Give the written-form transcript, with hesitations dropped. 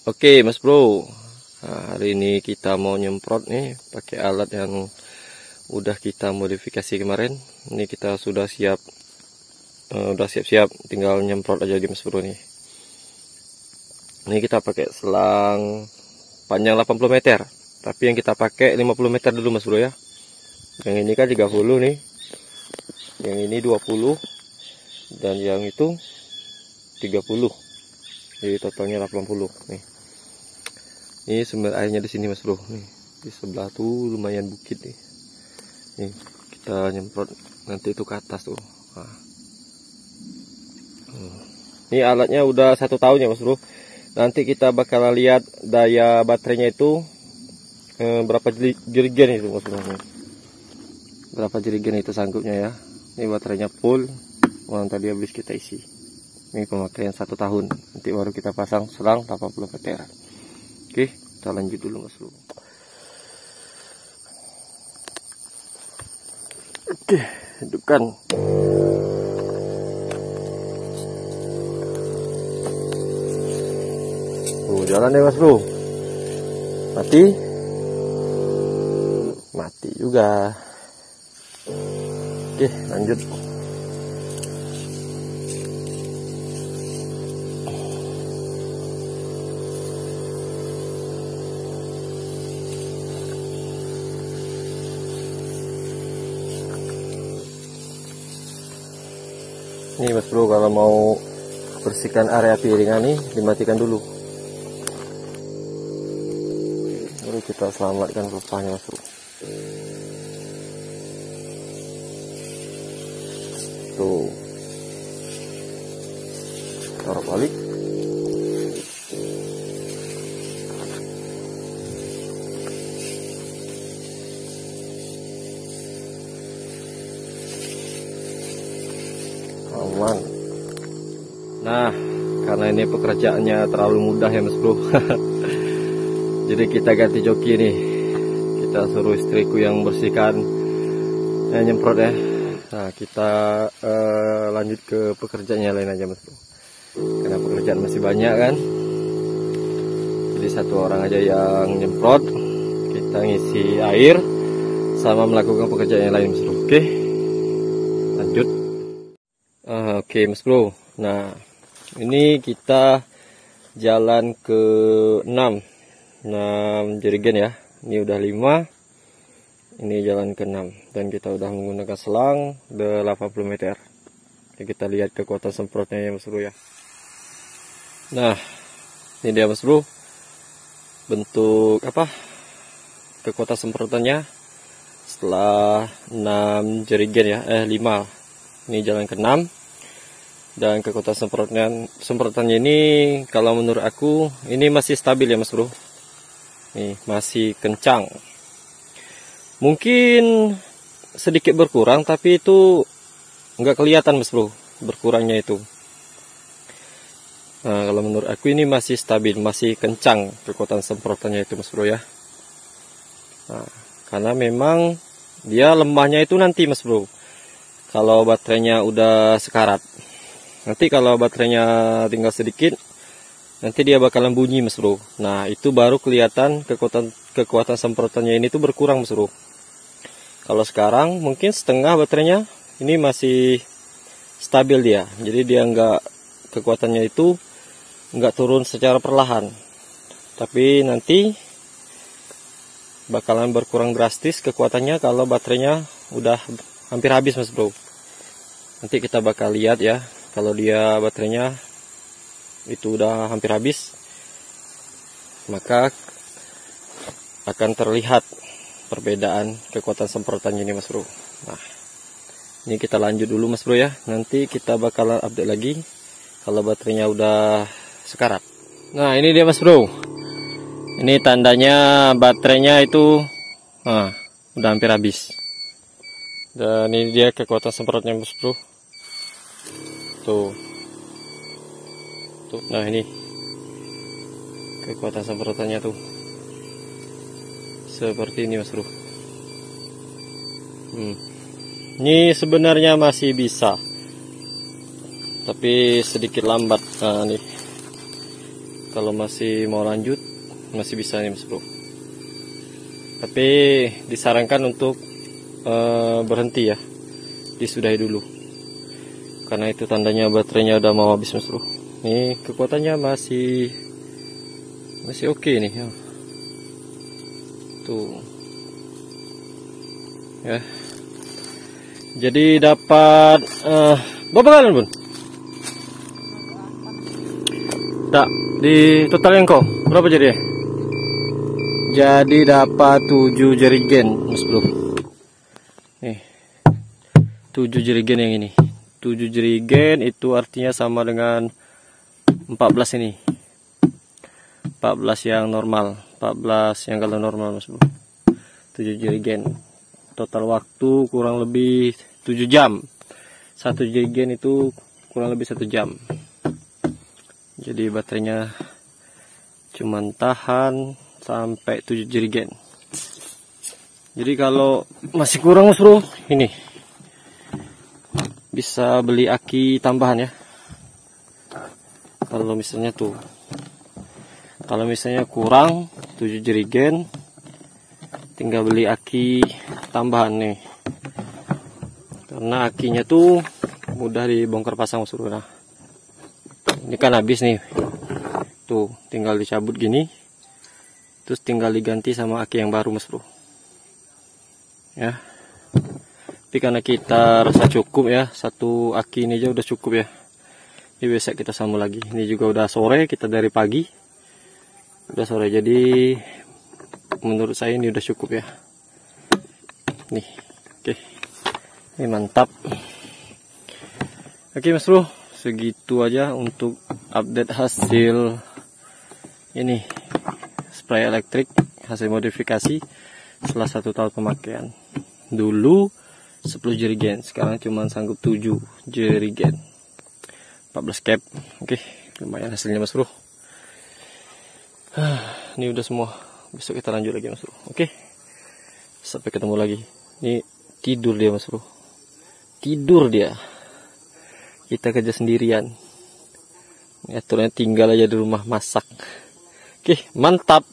Oke Mas Bro, nah, hari ini kita mau nyemprot nih pakai alat yang udah kita modifikasi kemarin. Ini kita sudah siap, udah siap-siap, tinggal nyemprot aja di Mas Bro nih. Ini kita pakai selang panjang 80 meter, tapi yang kita pakai 50 meter dulu Mas Bro ya. Yang ini kan 30 nih, yang ini 20, dan yang itu 30. Jadi totalnya 80 nih. Ini sumber airnya di sini Mas Bro. Nih, di sebelah tuh lumayan bukit nih. Nih, kita nyemprot nanti itu ke atas tuh. Nah. Ini alatnya udah 1 tahun ya Mas Bro. Nanti kita bakal lihat daya baterainya itu berapa jerigen itu Mas Bro. Berapa jerigen itu sanggupnya ya. Ini baterainya full. Yang tadi habis kita isi. Ini pemakaian 1 tahun. Nanti baru kita pasang selang 80 meter. Oke, kita lanjut dulu Mas Bro. Oke, hidupkan. Jalan deh Mas Bro. Mati. Mati juga. Oke, lanjut. Nih Mas Bro, kalau mau bersihkan area piringan nih dimatikan dulu. Baru kita selamatkan pepahnya Mas Bro. Tuh. Taruh balik. Aman. Nah, karena ini pekerjaannya terlalu mudah ya Mas Bro. Jadi kita ganti joki nih. Kita suruh istriku yang bersihkan, nyemprot ya. Nah, kita lanjut ke pekerjaannya lain aja Mas Bro. Karena pekerjaan masih banyak kan. Jadi 1 orang aja yang nyemprot, kita ngisi air sama melakukan pekerjaan yang lain Mas Bro. Oke, lanjut. Oke Mas Bro. Nah, ini kita jalan ke 6 jerigen ya. Ini udah 5. Ini jalan ke 6 dan kita udah menggunakan selang 80 meter. Jadi kita lihat kekuatan semprotnya ya Mas Bro ya. Nah, ini dia Mas Bro. Bentuk apa? Kekuatan semprotannya setelah 6 jerigen ya, 5. Ini jalan ke 6. Dan kekuatan semprotannya ini kalau menurut aku ini masih stabil ya Mas Bro. Nih, masih kencang. Mungkin sedikit berkurang, tapi itu nggak kelihatan Mas Bro berkurangnya itu. Nah, kalau menurut aku ini masih stabil, masih kencang kekuatan semprotannya itu Mas Bro ya. Nah, karena memang dia lemahnya itu nanti Mas Bro, kalau baterainya udah sekarat. Nanti kalau baterainya tinggal sedikit, nanti dia bakalan bunyi Mas Bro. Nah, itu baru kelihatan kekuatan semprotannya ini tuh berkurang Mas Bro. Kalau sekarang mungkin setengah baterainya, ini masih stabil dia. Jadi dia kekuatannya itu nggak turun secara perlahan. Tapi nanti bakalan berkurang drastis kekuatannya kalau baterainya udah hampir habis Mas Bro. Nanti kita bakal lihat ya, kalau dia baterainya itu udah hampir habis, maka akan terlihat perbedaan kekuatan semprotannya ini Mas Bro. Nah, ini kita lanjut dulu Mas Bro ya. Nanti kita bakalan update lagi kalau baterainya udah sekarat. Nah, ini dia Mas Bro. Ini tandanya baterainya itu udah hampir habis. Dan ini dia kekuatan semprotnya Mas Bro. Tuh. Nah, ini kekuatan semprotannya tuh seperti ini Mas Bro. Ini sebenarnya masih bisa, tapi sedikit lambat. Nah, nih Kalau masih mau lanjut masih bisa nih Mas Bro. Tapi disarankan untuk berhenti ya, disudahi dulu, karena itu tandanya baterainya udah mau habis Mas Bro. Nih kekuatannya masih oke nih ya. Tuh ya, jadi dapat berapa galon Bun? Tak, di total yang kok berapa jadi ya? Jadi dapat 7 jerigen Mas Bro. Nih 7 jerigen yang ini. 7 jerigen itu artinya sama dengan 14 ini. 14 yang normal, 14 yang kalau normal Mas Bro. 7 jerigen. Total waktu kurang lebih 7 jam. 1 jerigen itu kurang lebih 1 jam. Jadi baterainya cuman tahan sampai 7 jerigen. Jadi kalau masih kurang Mas Bro, ini bisa beli aki tambahan ya. Kalau misalnya kalau misalnya kurang 7 jerigen, tinggal beli aki tambahan nih. Karena akinya tuh mudah dibongkar pasang Mas Bro. Nah, ini kan habis nih. Tuh, tinggal dicabut gini. Terus tinggal diganti sama aki yang baru Mas Bro. Ya. Tapi karena kita rasa cukup ya, satu aki ini aja udah cukup ya. Ini besok kita sambung lagi. Ini juga udah sore, kita dari pagi. Udah sore, jadi menurut saya ini udah cukup ya. Nih, oke. Ini mantap. Oke Mas Bro, segitu aja untuk update hasil ini spray elektrik hasil modifikasi setelah 1 tahun pemakaian. Dulu 10 jerigen, sekarang cuma sanggup 7 jerigen, 14 cap. Oke, lumayan hasilnya Mas Bro. Ini udah semua, besok kita lanjut lagi Mas Bro. Oke, sampai ketemu lagi. Ini tidur dia Mas Bro, tidur dia. Kita kerja sendirian. Ini aturannya tinggal aja di rumah masak. Oke, mantap.